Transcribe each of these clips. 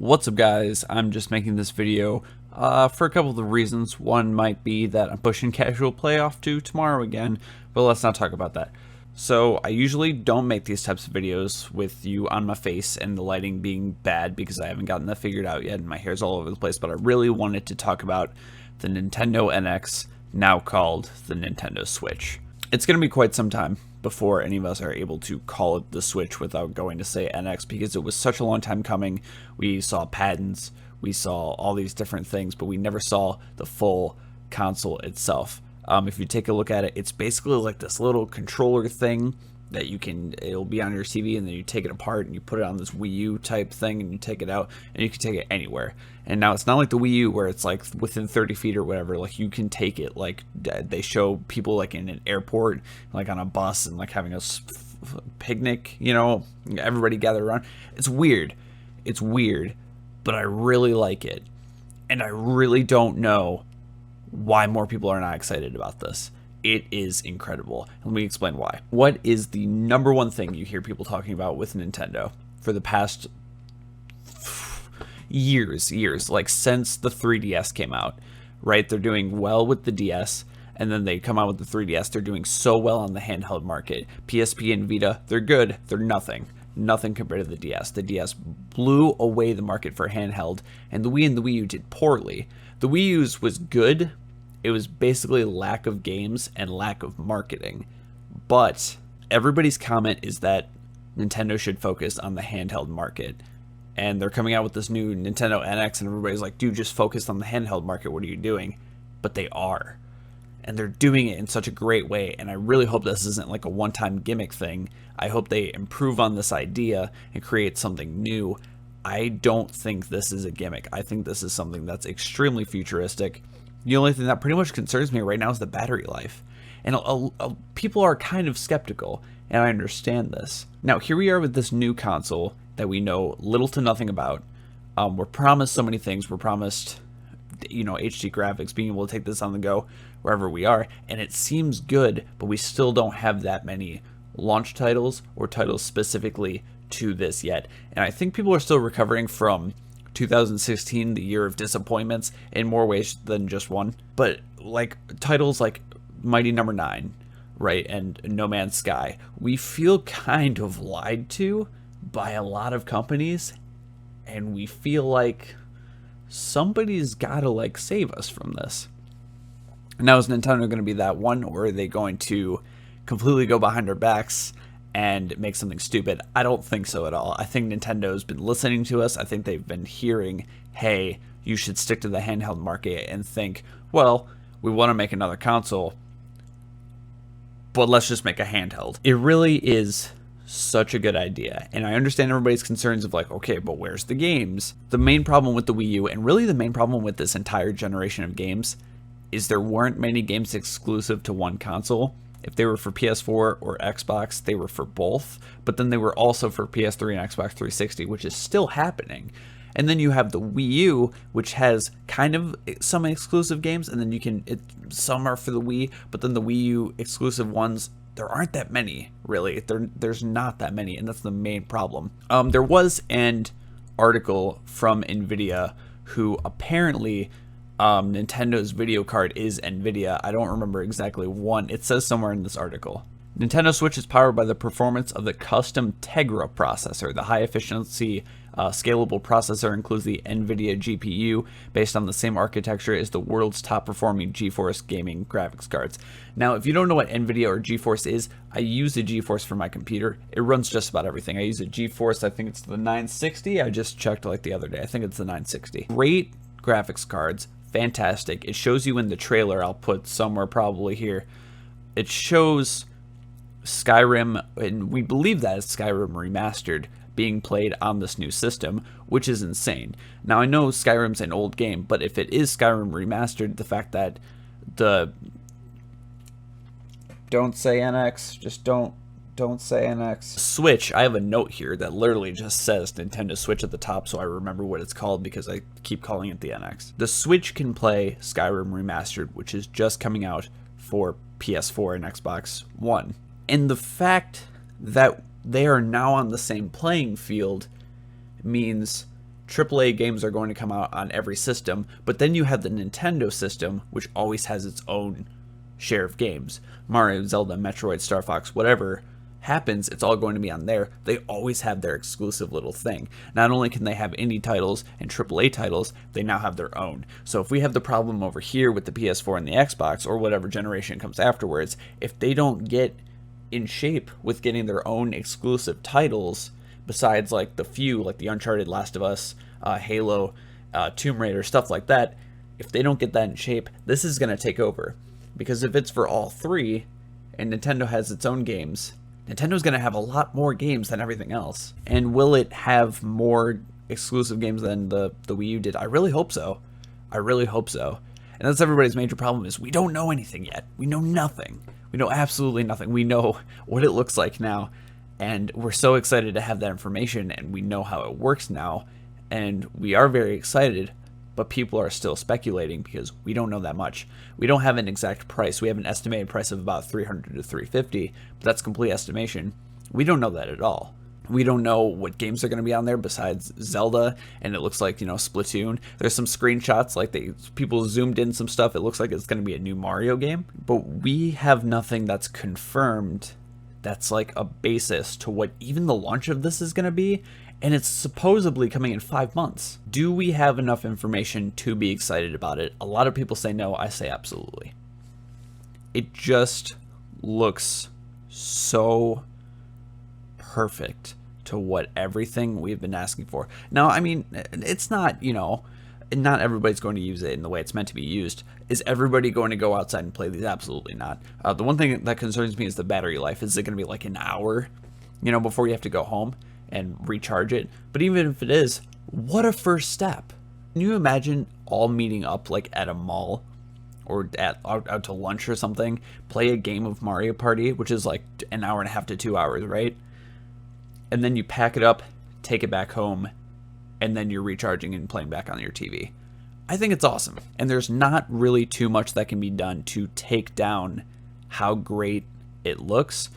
What's up, guys? I'm just making this video for a couple of the reasons. One might be that I'm pushing casual play off to tomorrow again, but let's not talk about that. So I usually don't make these types of videos with you on my face and the lighting being bad because I haven't gotten that figured out yet and my hair's all over the place, but I really wanted to talk about the Nintendo NX, now called the Nintendo Switch. It's going to be quite some time before any of us are able to call it the Switch without going to say NX, because it was such a long time coming. We saw patents, we saw all these different things, but we never saw the full console itself. If you take a look at it, it's basically like this little controller thing that it'll be on your TV, and then you take it apart and you put it on this Wii U type thing and you take it out and you can take it anywhere. And now it's not like the Wii U where it's like within 30 feet or whatever. Like, you can take it, like they show people like in an airport, like on a bus, and like having a picnic, you know, everybody gathered around. It's weird, but I really like it, and I really don't know why more people are not excited about this. It is incredible. Let me explain why. What is the number one thing you hear people talking about with Nintendo for the past years, like since the 3DS came out, right? They're doing well with the DS, and then they come out with the 3DS. They're doing so well on the handheld market. PSP and Vita, they're good. They're nothing compared to the DS. The DS blew away the market for handheld, and the Wii and the Wii U did poorly. The Wii U's was good. It was basically lack of games and lack of marketing. But everybody's comment is that Nintendo should focus on the handheld market. And they're coming out with this new Nintendo NX, and everybody's like, dude, just focus on the handheld market. What are you doing? But they are. And they're doing it in such a great way. And I really hope this isn't like a one-time gimmick thing. I hope they improve on this idea and create something new. I don't think this is a gimmick. I think this is something that's extremely futuristic. The only thing that pretty much concerns me right now is the battery life. And people are kind of skeptical, and I understand this. Now, here we are with this new console that we know little to nothing about. We're promised so many things. We're promised, you know, HD graphics, being able to take this on the go wherever we are, and it seems good, but we still don't have that many launch titles or titles specifically to this yet. And I think people are still recovering from 2016, the year of disappointments, in more ways than just one. But like titles like Mighty Number 9, right, and No Man's Sky, we feel kind of lied to by a lot of companies, and we feel like somebody's gotta like save us from this. Now, is Nintendo going to be that one, or are they going to completely go behind our backs and make something stupid? I don't think so at all. I think Nintendo's been listening to us. I think they've been hearing, hey, you should stick to the handheld market, and think, well, we want to make another console, but let's just make a handheld. It really is such a good idea, and I understand everybody's concerns of like, okay, but where's the games? The main problem with the Wii U, and really the main problem with this entire generation of games, is there weren't many games exclusive to one console. If they were for PS4 or Xbox, they were for both, but then they were also for PS3 and Xbox 360, which is still happening. And then you have the Wii U, which has kind of some exclusive games, and then some are for the Wii, but then the Wii U exclusive ones, there aren't that many, really. There's not that many, and that's the main problem. There was an article from NVIDIA who apparently Nintendo's video card is NVIDIA. I don't remember exactly one. It says somewhere in this article. Nintendo Switch is powered by the performance of the custom Tegra processor. The high-efficiency scalable processor includes the NVIDIA GPU, based on the same architecture as the world's top-performing GeForce gaming graphics cards. Now, if you don't know what NVIDIA or GeForce is, I use a GeForce for my computer. It runs just about everything. I use a GeForce, I think it's the 960. I just checked like the other day. I think it's the 960. Great graphics cards. Fantastic. It shows you in the trailer, I'll put somewhere probably here, it shows Skyrim, and we believe that is Skyrim Remastered, being played on this new system, which is insane. Now, I know Skyrim's an old game, but if it is Skyrim Remastered, the fact that don't say NX, just don't say NX. Switch, I have a note here that literally just says Nintendo Switch at the top, so I remember what it's called because I keep calling it the NX. The Switch can play Skyrim Remastered, which is just coming out for PS4 and Xbox One. And the fact that they are now on the same playing field means AAA games are going to come out on every system, but then you have the Nintendo system, which always has its own share of games. Mario, Zelda, Metroid, Star Fox, whatever happens, it's all going to be on there. They always have their exclusive little thing. Not only can they have indie titles and AAA titles, they now have their own. So if we have the problem over here with the PS4 and the Xbox, or whatever generation comes afterwards, if they don't get in shape with getting their own exclusive titles, besides like the few, like the Uncharted, Last of Us, Halo, Tomb Raider, stuff like that, if they don't get that in shape, this is going to take over. Because if it's for all three, and Nintendo has its own games, Nintendo's going to have a lot more games than everything else. And will it have more exclusive games than the Wii U did? I really hope so. I really hope so. And that's everybody's major problem, is we don't know anything yet. We know nothing. We know absolutely nothing. We know what it looks like now. And we're so excited to have that information, and we know how it works now. And we are very excited, but people are still speculating because we don't know that much. We don't have an exact price. We have an estimated price of about $300 to $350, but that's complete estimation. We don't know that at all. We don't know what games are going to be on there besides Zelda, and it looks like, Splatoon. There's some screenshots, like people zoomed in some stuff. It looks like it's going to be a new Mario game, but we have nothing that's confirmed that's like a basis to what even the launch of this is going to be, and it's supposedly coming in 5 months. Do we have enough information to be excited about it? A lot of people say no. I say absolutely. It just looks so perfect to what everything we've been asking for. Now, I mean, it's not, not everybody's going to use it in the way it's meant to be used. Is everybody going to go outside and play these? Absolutely not. The one thing that concerns me is the battery life. Is it going to be like an hour, before you have to go home and recharge it? But even if it is, what a first step. Can you imagine all meeting up like at a mall or out to lunch or something, play a game of Mario Party, which is like an hour and a half to 2 hours, right? And then you pack it up, take it back home, and then you're recharging and playing back on your TV. I think it's awesome. And there's not really too much that can be done to take down how great it looks,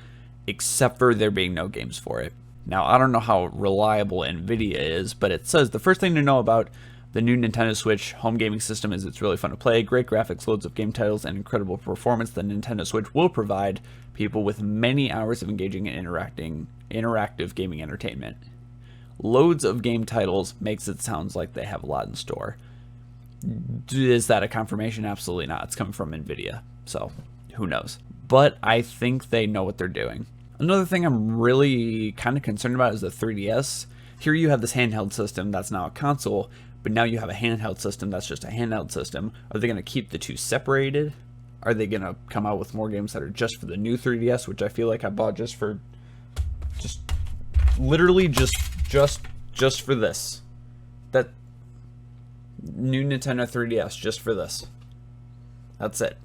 except for there being no games for it. Now, I don't know how reliable NVIDIA is, but it says the first thing to know about the new Nintendo Switch home gaming system is it's really fun to play, great graphics, loads of game titles, and incredible performance. The Nintendo Switch will provide people with many hours of engaging and interactive gaming entertainment. Loads of game titles makes it sound like they have a lot in store. Is that a confirmation? Absolutely not. It's coming from NVIDIA, so who knows? But I think they know what they're doing. Another thing I'm really kind of concerned about is the 3DS. Here you have this handheld system that's now a console, but now you have a handheld system that's just a handheld system. Are they going to keep the two separated? Are they going to come out with more games that are just for the new 3DS, which I feel like I bought literally just for this? That new Nintendo 3DS, just for this. That's it.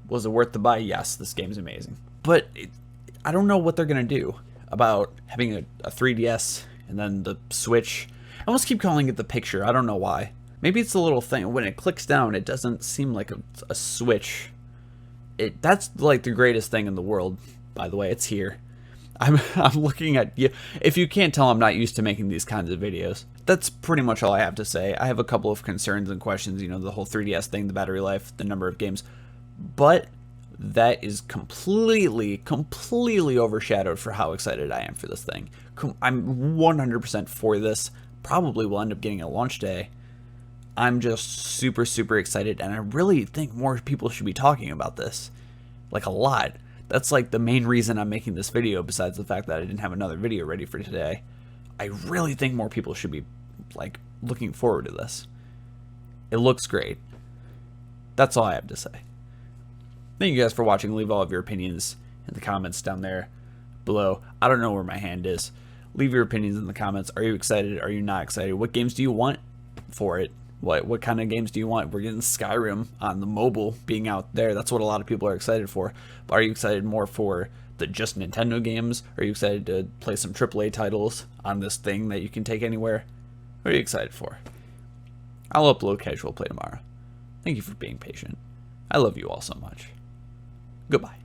Was it worth the buy? Yes, this game's amazing. But I don't know what they're going to do about having a 3DS and then the Switch. I almost keep calling it the picture. I don't know why. Maybe it's a little thing. When it clicks down, it doesn't seem like a Switch. That's like the greatest thing in the world, by the way. It's here. I'm looking at you. If you can't tell, I'm not used to making these kinds of videos. That's pretty much all I have to say. I have a couple of concerns and questions, the whole 3DS thing, the battery life, the number of games. But that is completely overshadowed for how excited I am for this thing. I'm 100% for this. Probably will end up getting a launch day. I'm just super excited, and I really think more people should be talking about this. Like, a lot. That's like the main reason I'm making this video, besides the fact that I didn't have another video ready for today. I really think more people should be like looking forward to this. It looks great. That's all I have to say. Thank you guys for watching. Leave all of your opinions in the comments down there below. I don't know where my hand is. Leave your opinions in the comments. Are you excited? Are you not excited? What games do you want for it? What kind of games do you want? We're getting Skyrim on the mobile being out there. That's what a lot of people are excited for. But are you excited more for the just Nintendo games? Are you excited to play some AAA titles on this thing that you can take anywhere? What are you excited for? I'll upload casual play tomorrow. Thank you for being patient. I love you all so much. Goodbye.